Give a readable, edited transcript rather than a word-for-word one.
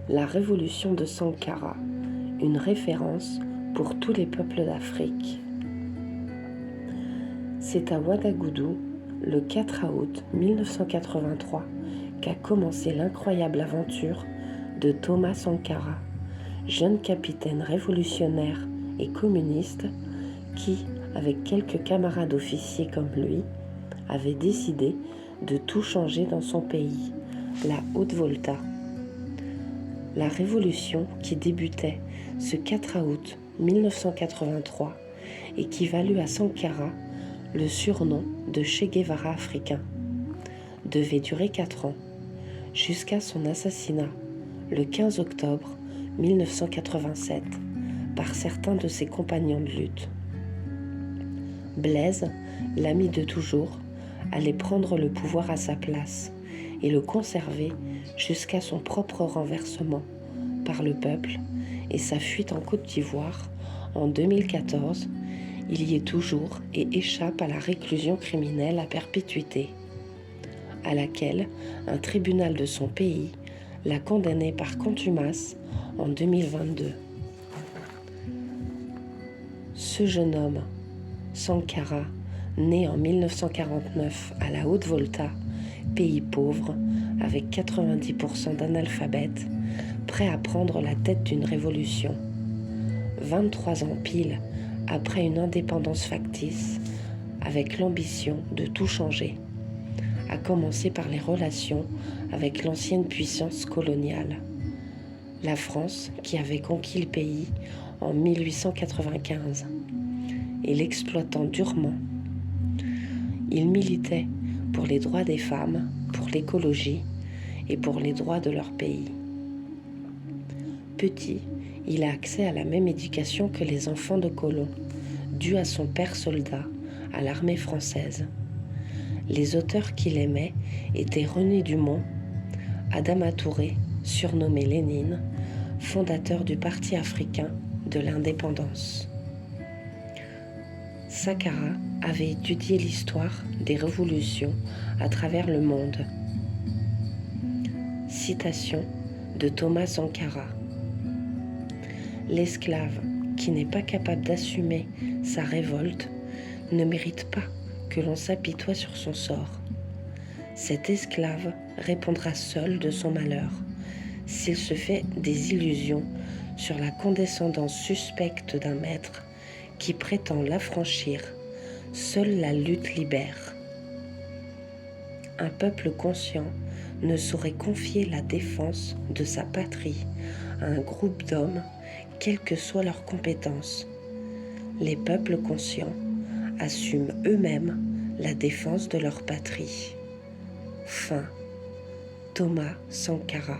La révolution de Sankara, une référence pour tous les peuples d'Afrique. C'est à Ouagadougou, le 4 août 1983, qu'a commencé l'incroyable aventure de Thomas Sankara, jeune capitaine révolutionnaire et communiste qui, avec quelques camarades officiers comme lui, avait décidé de tout changer dans son pays, la Haute-Volta. La révolution qui débutait ce 4 août 1983 et qui valut à Sankara le surnom de Che Guevara africain, devait durer 4 ans, jusqu'à son assassinat le 15 octobre 1987 par certains de ses compagnons de lutte. Blaise, l'ami de toujours, allait prendre le pouvoir à sa place et le conserver jusqu'à son propre renversement par le peuple et sa fuite en Côte d'Ivoire en 2014. Il y est toujours et échappe à la réclusion criminelle à perpétuité, à laquelle un tribunal de son pays l'a condamné par contumace en 2022. Ce jeune homme, Sankara, né en 1949 à la Haute-Volta, pays pauvre, avec 90% d'analphabètes, prêt à prendre la tête d'une révolution. 23 ans pile après une indépendance factice, avec l'ambition de tout changer, à commencer par les relations avec l'ancienne puissance coloniale, la France qui avait conquis le pays en 1895 et l'exploitant durement. Il militait pour les droits des femmes, pour l'écologie et pour les droits de leur pays. Petit, il a accès à la même éducation que les enfants de colons, due à son père soldat à l'armée française. Les auteurs qu'il aimait étaient René Dumont, Adama Touré, surnommé Lénine, fondateur du Parti africain de l'indépendance. Sankara avait étudié l'histoire des révolutions à travers le monde. Citation de Thomas Sankara. L'esclave qui n'est pas capable d'assumer sa révolte ne mérite pas que l'on s'apitoie sur son sort. Cet esclave répondra seul de son malheur s'il se fait des illusions sur la condescendance suspecte d'un maître qui prétend l'affranchir. Seule la lutte libère. Un peuple conscient ne saurait confier la défense de sa patrie à un groupe d'hommes, quelles que soient leurs compétences. Les peuples conscients assument eux-mêmes la défense de leur patrie. Fin. Thomas Sankara.